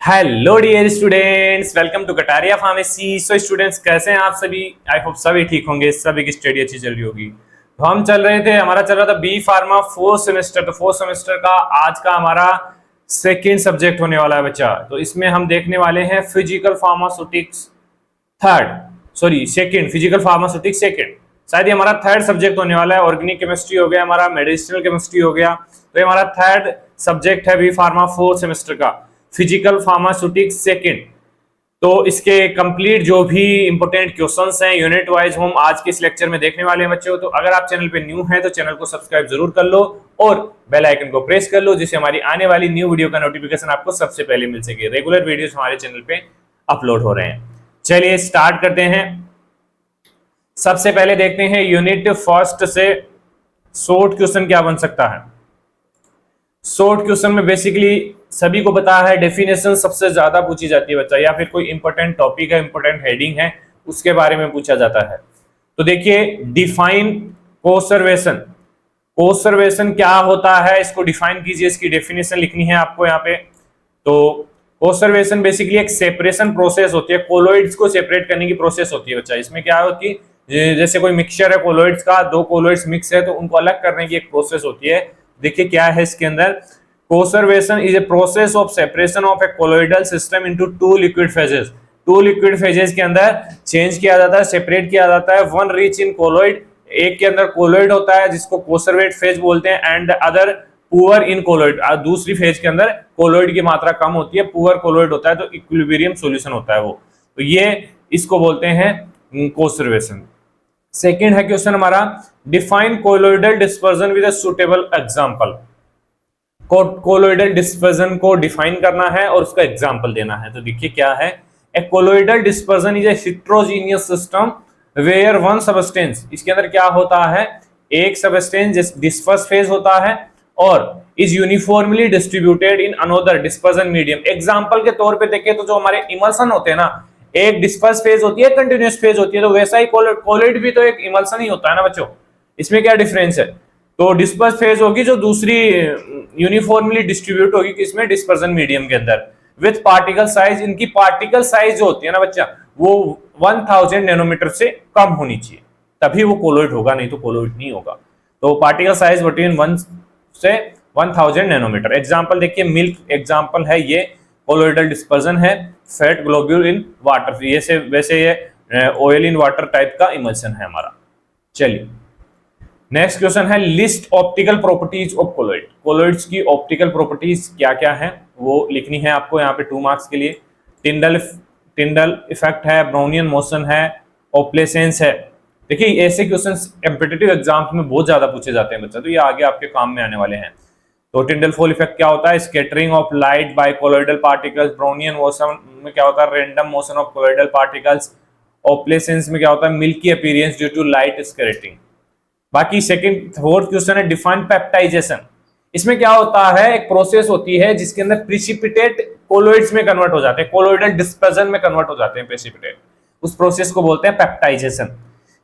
Hello dear students, welcome to Kataria pharmacy. So students, कैसे हैं आप सभी? आई होप सभी ठीक होंगे, सभी की स्टडी अच्छी चल रही होगी। तो हम चल रहे थे, हमारा चल रहा था बी फार्मा फोर्थ सेमेस्टर। तो फोर्थ सेमेस्टर का आज का हमारा सेकेंड सब्जेक्ट होने वाला है बच्चा। तो इसमें हम देखने वाले हैं physical pharmaceutics second, physical pharmaceutics second. शायद ये हमारा थर्ड सब्जेक्ट होने वाला है। ऑर्गेनिक केमिस्ट्री हो गया, हमारा मेडिसिनल केमिस्ट्री हो गया, तो ये हमारा थर्ड सब्जेक्ट है बी फार्मा फोर्थ सेमेस्टर का, फिजिकल फार्मास्यूटिक्स सेकेंड। तो इसके कंप्लीट जो भी इंपोर्टेंट क्वेश्चंस हैं यूनिट वाइज हम आज के इस लेक्चर में देखने वाले हैं बच्चों। तो अगर आप चैनल पे न्यू हैं तो चैनल को सब्सक्राइब जरूर कर लो और बेल आइकन को प्रेस कर लो, जिससे हमारी आने वाली न्यू वीडियो का नोटिफिकेशन आपको सबसे पहले मिल सके। रेगुलर वीडियोस हमारे चैनल पे अपलोड हो रहे हैं। चलिए स्टार्ट करते हैं। सबसे पहले देखते हैं यूनिट फर्स्ट से शॉर्ट क्वेश्चन क्या बन सकता है। शॉर्ट क्वेश्चन में बेसिकली सभी को पता है डेफिनेशन सबसे ज्यादा पूछी जाती है बच्चा, या फिर कोई इंपॉर्टेंट टॉपिक है, इंपॉर्टेंट हेडिंग है, उसके बारे में पूछा जाता है। तो देखिए, डिफाइन कोसर्वेशन। कोसर्वेशन क्या होता है, इसको डिफाइन कीजिए, इसकी डेफिनेशन लिखनी है आपको यहाँ पे। तो कोसर्वेशन बेसिकली एक सेपरेशन प्रोसेस होती है, कोलोइड्स को सेपरेट करने की प्रोसेस होती है बच्चा। इसमें क्या होती है, जैसे कोई मिक्सचर है कोलोइड्स का, दो कोलोइड्स मिक्स है तो उनको अलग करने की एक प्रोसेस होती है। देखिए क्या है इसके अंदर, coacervation is a process of separation of a colloidal system into two liquid phases. Two liquid phases के अंदर चेंज किया जाता है, सेपरेट किया जाता है। वन रिच इन कोलोइड, एक के अंदर कोलोइड होता है जिसको कोसर्वेट फेज बोलते हैं, and other poor in colloid. दूसरी फेज के अंदर कोलोइड की मात्रा कम होती है, पुअर कोलोइड होता है, तो इक्विलिब्रियम सॉल्यूशन होता है वो। तो ये इसको बोलते हैं कोसर्वेशन। सेकेंड है क्वेश्चन हमारा, define colloidal dispersion with a suitable example. Colloidal dispersion को डिफाइन करना है और उसका एग्जांपल देना है। तो देखिए क्या है, a colloidal dispersion is a heterogeneous system where one substance, इसके अंदर क्या होता है, एक सबस्टेंस डिस्पर्स फेज होता है और is uniformly distributed in another dispersion medium. Example के तौर पे देखें तो जो हमारे इमल्सन होते हैं ना, एक डिस्पर्स फेज होती है, कंटिन्यूअस फेज होती है, तो वैसा ही कोलोइड भी तो एक इमल्सन ही होता है ना बच्चों। इसमें क्या डिफरेंस है, तो डिस्पर्स फेज होगी जो दूसरी यूनिफॉर्मली डिस्ट्रीब्यूट होगी किसमें, डिस्पर्जन मीडियम के अंदर, विथ पार्टिकल साइज। इनकी पार्टिकल साइज जो होती है ना बच्चा, वो 1000 नैनोमीटर से कम होनी चाहिए, तभी वो कोलोइड होगा, नहीं तो कोलोइड नहीं होगा। तो पार्टिकल साइज बिटवीन 1 से 1000 नैनोमीटर। एग्जांपल देखिए, मिल्क एग्जांपल है ये, कोलोइडल डिस्पर्जन है। फैट ग्लोब्यूल इन वाटर, ये से वैसे ये ऑयल इन वाटर टाइप का इमल्सन है हमारा। चलिए नेक्स्ट क्वेश्चन है, list optical properties of colloid. Colloids की ऑप्टिकल प्रॉपर्टीज क्या क्या है वो लिखनी है आपको यहाँ पे 2 मार्क्स के लिए। टिंडल इफेक्ट है, ब्राउनियन मोशन है, ऑप्लेसेंस है। देखिए ऐसे क्वेश्चंस कॉम्पिटिटिव एग्जाम्स में बहुत ज्यादा पूछे जाते हैं बच्चा, तो ये आगे आपके काम में आने वाले हैं। तो टिंडल फोल इफेक्ट क्या होता है, scattering of light by colloidal particles. Brownian motion में क्या होता है, random motion of colloidal particles. Opalescence में क्या होता है, milky appearance due to light scattering. बाकी सेकंड फोर्थ क्वेश्चन है, डिफाइन पेप्टाइजेशन। इसमें क्या होता है, एक प्रोसेस होती है जिसके अंदर प्रिसिपिटेट कोलोइड्स में कन्वर्ट हो जाते हैं, कोलोइडल डिस्पर्जन में कन्वर्ट हो जाते हैं प्रिसिपिटेट, उस प्रोसेस को बोलते हैं पेप्टाइजेशन।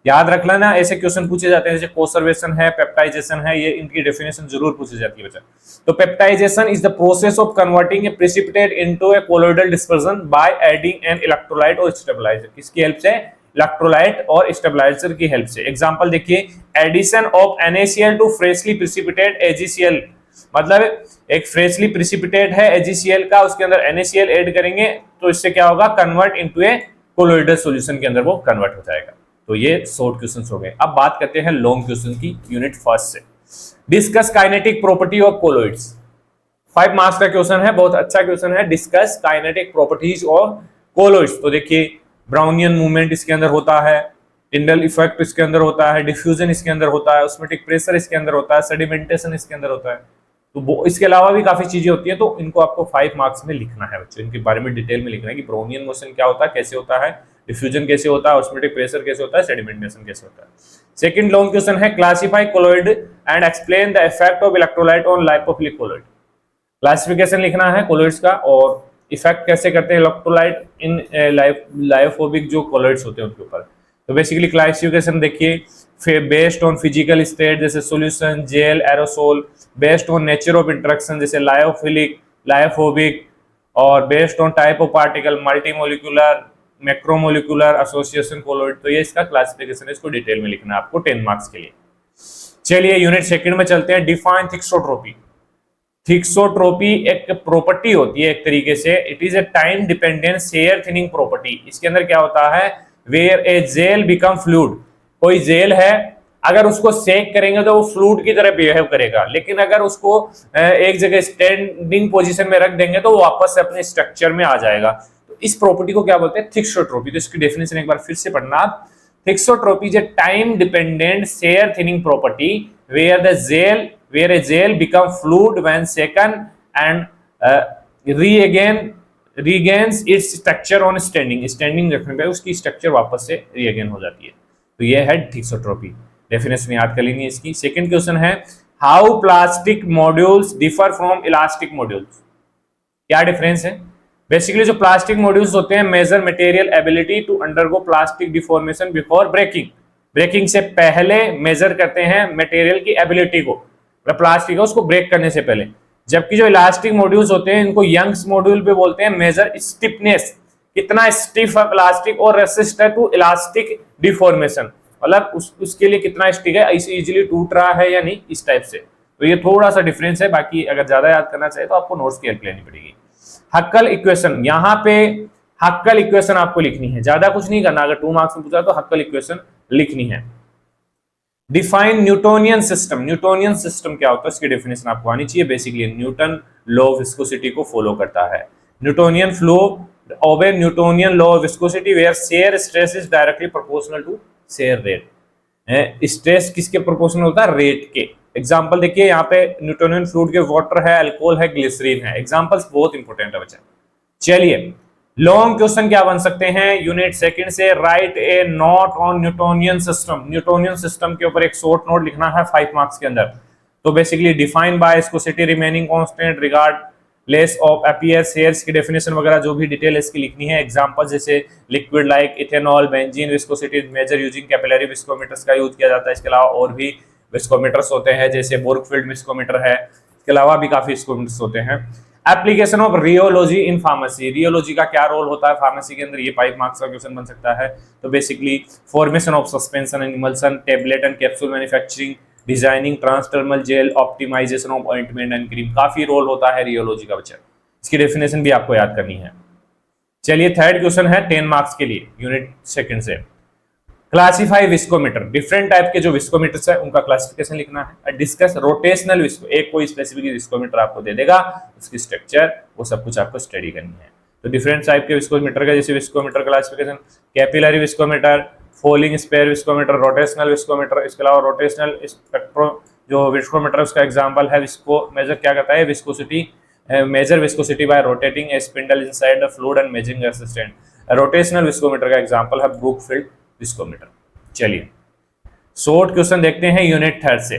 याद रख लेना, ऐसे क्वेश्चन पूछे जाते हैं, जैसे कोसर्वेशन है, पेप्टाइजेशन है, ये इनकी डेफिनेशन जरूर पूछी जाती है बच्चा। तो peptisation is the process of converting a precipitate into a colloidal dispersion by adding an electrolyte और स्टेबलाइजर। किसकी हेल्प से, इलेक्ट्रोलाइट और स्टेबलाइजर की हेल्प से। एग्जांपल देखिए, addition of NaCl to freshly precipitate AgCl, मतलब एक फ्रेशली प्रिसिपिटेट है AgCl का, उसके अंदर NaCl ऐड करेंगे तो इससे क्या होगा, convert into a colloidal solution के अंदर वो कन्वर्ट हो जाएगा। तो ये शॉर्ट क्वेश्चंस हो गए। अब बात करते हैं लॉन्ग क्वेश्चन की यूनिट फर्स्ट से। Discuss kinetic property of colloids. 5 marks का क्वेश्चन है, बहुत अच्छा क्वेश्चन है। Discuss kinetic properties of colloids. तो देखिए, ब्राउनियन मूवमेंट इसके अंदर होता है, टिंडल इफेक्ट इसके अंदर होता है, डिफ्यूजन इसके अंदर होता है, ऑस्मोटिक प्रेशर इसके अंदर होता है, सेडिमेंटेशन इसके अंदर होता है। तो इसके अलावा भी काफी चीजें होती हैं, तो इनको आपको 5 मार्क्स में लिखना है बच्चों। इनके बारे में डिटेल में लिखना है कि ब्राउनियन मोशन क्या होता है, कैसे होता है, डिफ्यूजन कैसे होता है, ऑस्मोटिक प्रेशर कैसे होता है, सेडिमेंटेशन कैसे होता है। सेकंड लॉन्ग क्वेश्चन है, classify colloid and explain the effect of electrolyte on lipophilic colloid. Classification लिखना है कोलोइड्स का और इफेक्ट कैसे करते हैं इलेक्ट्रोलाइट इन लाइपोफोबिक जो कोलोइड्स होते हैं उनके ऊपर। तो बेसिकली क्लासिफिकेशन देखिए, बेस्ड ऑन फिजिकल स्टेट जैसे solution, gel, aerosol, based on nature of interaction जैसे लायोफिलिक, लायोफोबिक, और based on type of particle, multimolecular, macromolecular, association, colloid. तो ये इसका क्लासिफिकेशन है, इसको डिटेल में लिखना है आपको 10 मार्क्स के लिए। चलिए यूनिट सेकंड में चलते हैं। डिफाइन थिक्सोट्रोपी। थिक्सोट्रोपी एक प्रॉपर्टी होती है एक तरीके से, it is a time dependent shear thinning property. इसके अंदर क्या होता है, where a gel become fluid, कोई जेल है अगर उसको सेक करेंगे तो वो फ्लूइड की तरह बिहेव करेगा, लेकिन अगर उसको एक जगह स्टैंडिंग पोजीशन में रख देंगे तो वो वापस से अपने स्ट्रक्चर में आ जाएगा। तो इस प्रॉपर्टी को क्या बोलते हैं, थिक्सोट्रोपी। तो इसकी डेफिनेशन एक बार फिर से पढ़ना। Thixotropy is a time dependent shear thinning property where a gel become fluid when shaken and regains its structure on standing रखने पे उसकी स्ट्रक्चर वापस से रीअगेन हो जाती है। तो ये है थिक्सोट्रोपी। डेफिनेशन याद कर लेंगे इसकी। सेकंड क्वेश्चन है, how plastic modules differ from elastic modules. क्या डिफरेंस है? बेसिकली जो प्लास्टिक मॉड्यूल्स होते हैं, measure material ability to undergo plastic deformation before breaking. Breaking से पहले मेजर करते हैं मटेरियल की एबिलिटी को, प्लास्टिक है उसको ब्रेक करने से पहले। जबकि जो इलास्टिक मॉड्यूल्स होते हैं इनको यंग्स मॉड्यूल पे बोलते हैं मेजर स्टिफनेस, कितना स्टिफ है प्लास्टिक और रेसिस्ट है टू इलास्टिक डिफॉर्मेशन, मतलब उसके लिए कितना स्टिक है, इजीली टूट रहा है या नहीं, इस टाइप से। तो ये थोड़ा सा डिफरेंस है, बाकी अगर ज्यादा याद करना चाहे तो आपको नोट्स की हेल्प लेनी पड़ेगी। हक्कल इक्वेशन, यहाँ पे हक्कल इक्वेशन आपको लिखनी है, ज्यादा कुछ नहीं करना। अगर 2 मार्क्स में पूछा तो हक्कल इक्वेशन लिखनी है। Define Newtonian system. Newtonian system क्या होता है, इसकी डेफिनेशन आपको आनी चाहिए। Basically Newton law of viscosity को फॉलो करता है। Newtonian flow obey Newtonian law of viscosity where shear stress is directly proportional to shear rate. Stress किसके प्रोपोर्शनल होता है, रेट के। एग्जांपल देखिए यहाँ पे न्यूटोनियन फ्लूइड के वाटर है, अल्कोहल है, ग्लिसरीन है। एग्जांपल्स बहुत इंपॉर्टेंट है बच्चा। चलिए लॉन्ग क्वेश्चन क्या बन सकते हैं यूनिट सेकंड से, right A note on Newtonian system. Newtonian system के ऊपर एक शॉर्ट नोट लिखना है 5 मार्क्स के अंदर। तो basically define by viscosity remaining constant regardless of appear shears की डेफिनेशन वगैरह जो भी डिटेल इसकी लिखनी है। एग्जांपल जैसे liquid like ethanol, benzene, viscosity measure using capillary viscometers का यूज किया जाता है। इसके अलावा और भी विस्कोमीटर्स होते हैं जैसे बोर्गफील्ड विस्कोमीटर है, इसके अलावा भी काफी विस्कोमीटर्स होते हैं। Application of rheology in pharmacy. Rheology का क्या रोल होता है फार्मेसी के अंदर, ये 5 मार्क्स का क्वेश्चन बन सकता है। तो basically formation of suspension and emulsion, tablet and capsule manufacturing, designing transdermal gel, optimisation of ointment and cream, काफी रोल होता है रियोलॉजी का बच्चा। इसकी डेफिनेशन भी आपको याद करनी है। चलिए थर्ड क्वेश्चन है 10 मार्क्स के लिए यूनिट सेकंड से। Classify viscometer. डिफरेंट टाइप के जो विस्कोमीटर्स है उनका क्लासिफिकेशन लिखना है। डिस्कस रोटेशनल विस्को, एक कोई स्पेसिफिक विस्कोमीटर आपको दे देगा, उसकी स्ट्रक्चर वो सब कुछ आपको स्टडी करनी है। तो डिफरेंट टाइप के विस्कोमीटर का जैसे viscometer classification, capillary viscometer, falling sphere viscometer, rotational viscometer. इसके अलावा रोटेशनल स्पेक्ट्रो जो विस्कोमीटर उसका एग्जांपल है, विस्को मेजर क्या करता है, viscosity measure viscosity by rotating a spindle inside the fluid and measuring assistant. Rotational viscometer का एग्जांपल है ब्रूकफील्ड विस्कोमीटर। चलिए शॉर्ट क्वेश्चन देखते हैं यूनिट थर्ड से।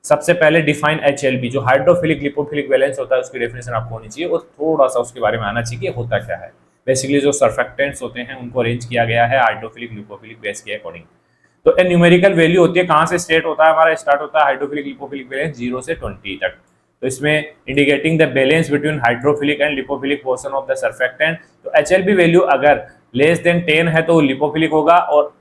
सबसे पहले डिफाइन HLB, जो हाइड्रोफिलिक लिपोफिलिक बैलेंस होता है उसकी डेफिनेशन आपको होनी चाहिए और थोड़ा सा उसके बारे में आना चाहिए कि होता क्या है। बेसिकली जो सर्फेक्टेंट्स होते हैं उनको अरेंज किया गया है हाइड्रोफिलिक लिपोफिलिक बेस के अकॉर्डिंग। तो ए न्यूमेरिकल वैल्यू होती है, कहां से स्टार्ट होता है हमारा, स्टार्ट होता है हाइड्रोफिलिक लिपोफिलिक बैलेंस 0 से 20 तक। तो इसमें indicating the balance between hydrophilic and lipophilic portion of the surfactant. तो HLB वैल्यू अगर लेस देन 10 है तो लिपोफिलिक होगा और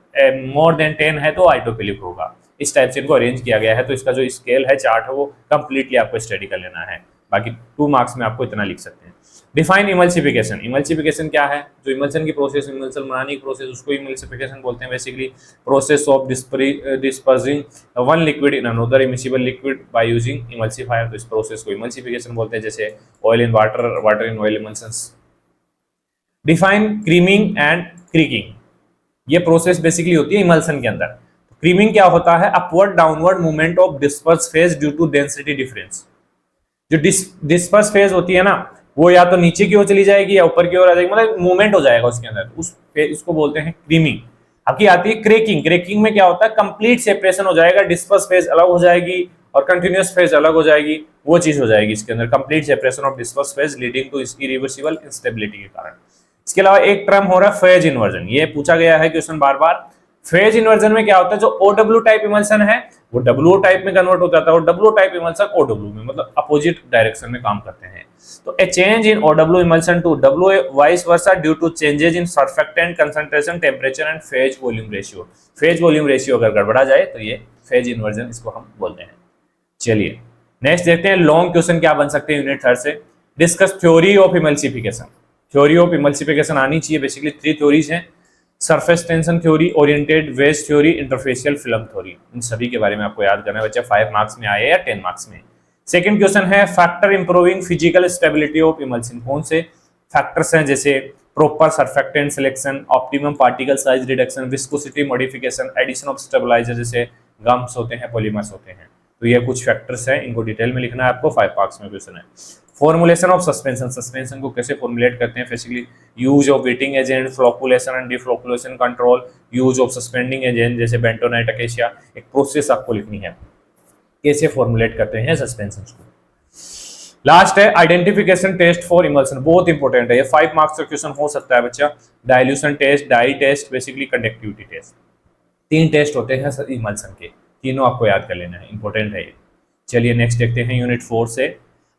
मोर देन 10 है तो हाइड्रोफिलिक होगा। इस टाइप से इनको अरेंज किया गया है। तो इसका जो स्केल है, चार्ट है, वो कंप्लीटली आपको स्टडी कर लेना है। बाकी 2 मार्क्स में आपको इतना लिख सकते हैं। Define emulsification. इमल्सिफिकेशन क्या है, जो इमल्सन की प्रोसेस, इमल्सन बनाने की प्रोसेस, उसको इमल्सिफिकेशन बोलते हैं। Basically process of dispersing one liquid in another immiscible liquid by using emulsifier. तो इस प्रोसेस को इमल्सिफिकेशन बोलते हैं, जैसे oil in water, water in oil emulsions. Define creaming and cracking. ये प्रोसेस बेसिकली होती है इमल्सन के अंदर। क्रीमिंग क्या होता है, upward downward movement of disperse phase due to density difference. जो डिस्पर्स फेज होती है ना, वो या तो नीचे की ओर चली जाएगी या ऊपर की ओर आ जाएगी, मतलब मूवमेंट हो जाएगा उसके अंदर, उसको बोलते हैं क्रीमिंग। आपकी आती है क्रेकिंग। क्रेकिंग में क्या होता है, कंप्लीट सेपरेशन हो जाएगा, डिस्पर्स फेज अलग हो जाएगी और कंटिन्यूअस फेज अलग हो जाएगी, वो चीज हो जाएगी इसके अंदर, complete separation of disperse phase leading to irreversible instability के कारण। इसके अलावा एक टर्म हो रहा है फेज इन्वर्जन। ये पूछा गया है क्वेश्चन बार बार। फेज इन्वर्जन में क्या होता है, जो OW टाइप इमल्सन है वो WO टाइप में कन्वर्ट हो जाता है और WO टाइप इमल्सन OW में, मतलब अपोजिट डायरेक्शन में काम करते हैं। तो a change in OW emulsion to WA vice versa due to changes in surfactant concentration, temperature and phase volume ratio. Phase volume ratio अगर गड़बड़ा जाए तो ये फेज इन्वर्जन इसको हम बोलते हैं। चलिए नेक्स्ट देखते हैं लॉन्ग क्वेश्चन क्या बन सकते हैं यूनिट 3 से। Discuss theory of emulsification. Theory of emulsification आनी चाहिए। बेसिकली 3 थ्योरीज हैं, surface tension theory, oriented wedge theory, interfacial film theory. इन सभी के बारे में आपको याद करना है बच्चा, 5 मार्क्स में आए या 10 मार्क्स में। सेकंड क्वेश्चन है factor improving physical stability of emulsion. कौन से फैक्टर्स हैं, जैसे proper surfactant selection, optimum particle size reduction, viscosity modification, addition of stabiliser जैसे गम्स होते हैं, पॉलीमर्स होते हैं। तो ये कुछ फैक्टर्स हैं, इनको डिटेल में लिखना है आपको, 5 मार्क्स में क्वेश्चन है। Formulation of suspension. सस्पेंशन को कैसे फॉर्मुलेट करते हैं, basically use of wetting agent, flocculation and deflocculation control, use of suspending agent जैसे बेंटोनाइट, अकेशिया। एक प्रोसेस आपको लिखनी है कैसे फॉर्मुलेट करते हैं सस्पेंशन को। लास्ट है आइडेंटिफिकेशन टेस्ट फॉर इमल्सन। बहुत इंपॉर्टेंट है ये, 5 मार्क्स का क्वेश्चन हो सकता है बच्चा। Dilution test, dye test, basically conductivity test. 3 test होते हैं इमल्सन के, तीनों आपको याद कर लेना है, इंपॉर्टेंट है ये। चलिए नेक्स्ट देखते हैं यूनिट 4 से।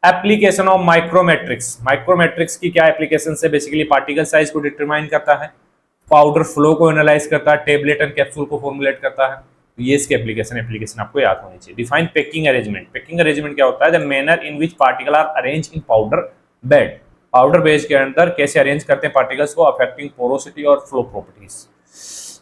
Application of माइक्रोमेट्रिक्स। माइक्रोमेट्रिक्स की क्या एप्लीकेशन है, बेसिकली पार्टिकल साइज को डिटरमाइन करता है, पाउडर फ्लो को एनालाइज करता है, टेबलेट एंड कैप्सूल को फॉर्मुलेट करता है। तो ये इसके एप्लीकेशन आपको याद होनी चाहिए। Define packing arrangement. Packing arrangement क्या होता है, the manner in which particle are arrange in powder bed. Powder bed के अंदर कैसे अरेंज करते हैं पार्टिकल्स को, अफेक्टिंग पोरोसिटी और फ्लो प्रॉपर्टीज।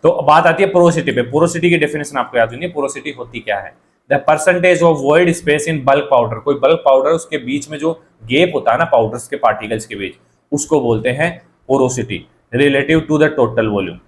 तो बात आती है पोरोसिटी पे। पोरोसिटी की डेफिनेशन आपको याद होनी है। पोरोसिटी होती क्या है, the percentage of void space in bulk powder. कोई बल्क पाउडर, उसके बीच में जो गैप होता है ना पाउडर्स के पार्टिकल्स के बीच, उसको बोलते हैं porosity, relative to the total volume.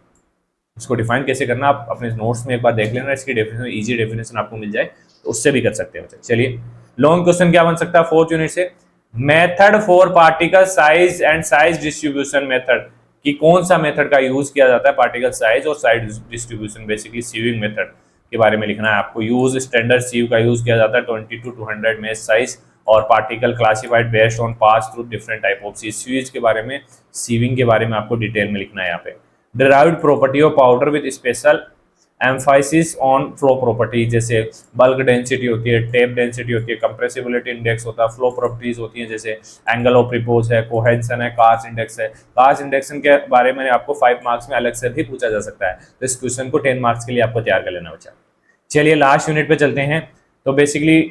इसको डिफाइन कैसे करना आप अपने नोट्स में एक बार देख लेना, इसकी डेफिनेशन, इजी डेफिनेशन आपको मिल जाए तो उससे भी कर सकते हैं। चलिए लॉन्ग क्वेश्चन क्या बन सकता है 4th यूनिट से। Method for particle size and size distribution method, कि कौन सा मेथड का यूज किया जाता है पार्टिकल साइज और size distribution, basically sieving method के बारे में लिखना है आपको। यूज स्टैंडर्ड सीव का यूज किया जाता है 20 to 200 मेश साइज, और particle classified based on pass through different type of sieves के बारे में, सीविंग के बारे में आपको डिटेल में लिखना है यहाँ पे। Derived property of powder with special Mphasis on flow property, जैसे बल्क डेंसिटी होती है, टेप डेंसिटी होती है, कंप्रेसिबिलिटी इंडेक्स होता है, फ्लो प्रॉपर्टीज होती हैं जैसे एंगल ऑफ रिपोज है, कोहेंसन है, कार्स इंडेक्स है। कार्स इंडेक्शन के बारे में आपको 5 मार्क्स में अलग से भी पूछा जा सकता है, तो इस क्वेश्चन को 10 मार्क्स के लिए आपको तैयार कर लेना बच्चा। चलिए लास्ट यूनिट पे चलते हैं। तो बेसिकली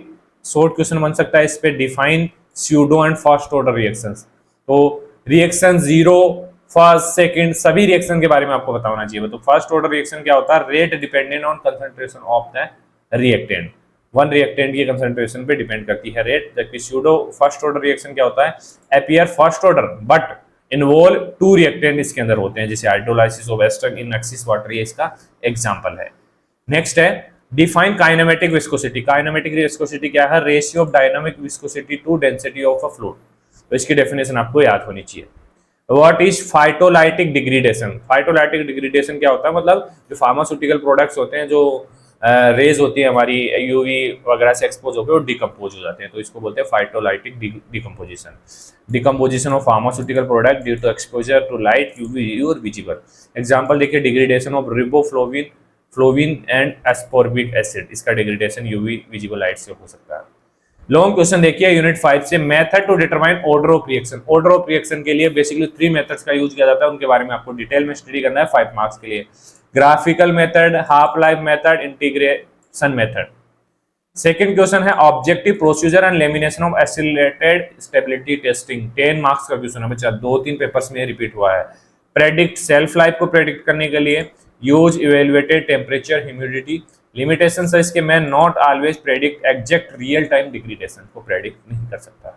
शॉर्ट क्वेश्चन बन सकता है इस पे, define pseudo and first order reactions. तो रिएक्शन 0, फर्स्ट, सेकंड, सभी रिएक्शन के बारे में आपको बताना होना चाहिए। तो फर्स्ट ऑर्डर रिएक्शन क्या होता है, rate dependent on concentration of the reactant. One reactant की कंसंट्रेशन पे डिपेंड करती है रेट। जबकि स्यूडो फर्स्ट ऑर्डर रिएक्शन क्या होता है, appear first order but involve 2 reactant इसके अंदर होते हैं, जैसे hydrolysis of ester in excess water, ये इसका एग्जांपल है। नेक्स्ट है define kinematic viscosity. Kinematic viscosity क्या है, ratio of dynamic viscosity to density of a fluid. तो इसकी डेफिनेशन आपको याद होनी चाहिए। What is photolytic degradation. Photolytic degradation क्या होता है, मतलब जो फार्मास्यूटिकल प्रोडक्ट्स होते हैं, जो रेज होती है हमारी यूवी वगैरह से एक्सपोज होकर और डिकम्पोज हो जाते हैं, तो इसको बोलते हैं photolytic decomposition. Decomposition of pharmaceutical product due to exposure to light, UV और विजिबल। एग्जांपल देखिए, degradation of riboflavin, flavin and ascorbic acid, इसका डिग्रेडेशन यूवी विजिबल लाइट से हो सकता है। लॉन्ग क्वेश्चन देखिए यूनिट 5 से, method to determine order of reaction. Order of reaction के लिए बेसिकली 3 मेथड्स का यूज किया जाता है, उनके बारे में आपको डिटेल में स्टडी करना है 5 मार्क्स के लिए। Graphical method, half life method, integration method. Second question है objective procedure and limitation of accelerated stability testing. 10 marks का क्वेश्चन है बच्चा, 2-3 पेपर्स में रिपीट हुआ है। प्रेडिक्ट सेल्फ लाइफ को प्रेडिक्ट करने के लिए use evaluated temperature, humidity. Limitation है इसके, may not always predict exact real time degradation को प्रेडिक्ट नहीं कर सकता है।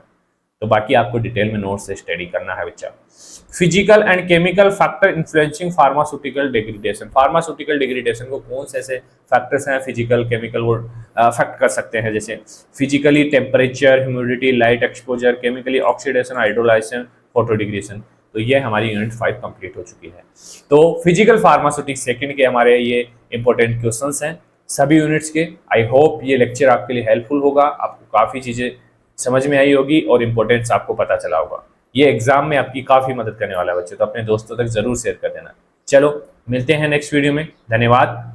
तो बाकी आपको डिटेल में नोट से स्टडी करना है बच्चा। Physical and chemical factor influencing pharmaceutical degradation. Pharmaceutical degradation को कौन से ऐसे फैक्टर्स हैं फिजिकल केमिकल वो अफेक्ट कर सकते हैं, जैसे physically temperature, humidity, light exposure, chemically oxidation, hydrolyzation, photodegradation. तो ये हमारी यूनिट 5 कंप्लीट हो चुकी है। तो फिजिकल फार्मास्यूटिक्स सेकंड के हमारे ये इंपॉर्टेंट क्वेश्चंस हैं सभी यूनिट्स के। आई होप ये लेक्चर आपके लिए हेल्पफुल होगा, आपको काफ़ी चीज़ें समझ में आई होगी और इम्पोर्टेंस आपको पता चला होगा। ये एग्जाम में आपकी काफ़ी मदद करने वाला है बच्चे, तो अपने दोस्तों तक जरूर शेयर कर देना। चलो मिलते हैं नेक्स्ट वीडियो में, धन्यवाद।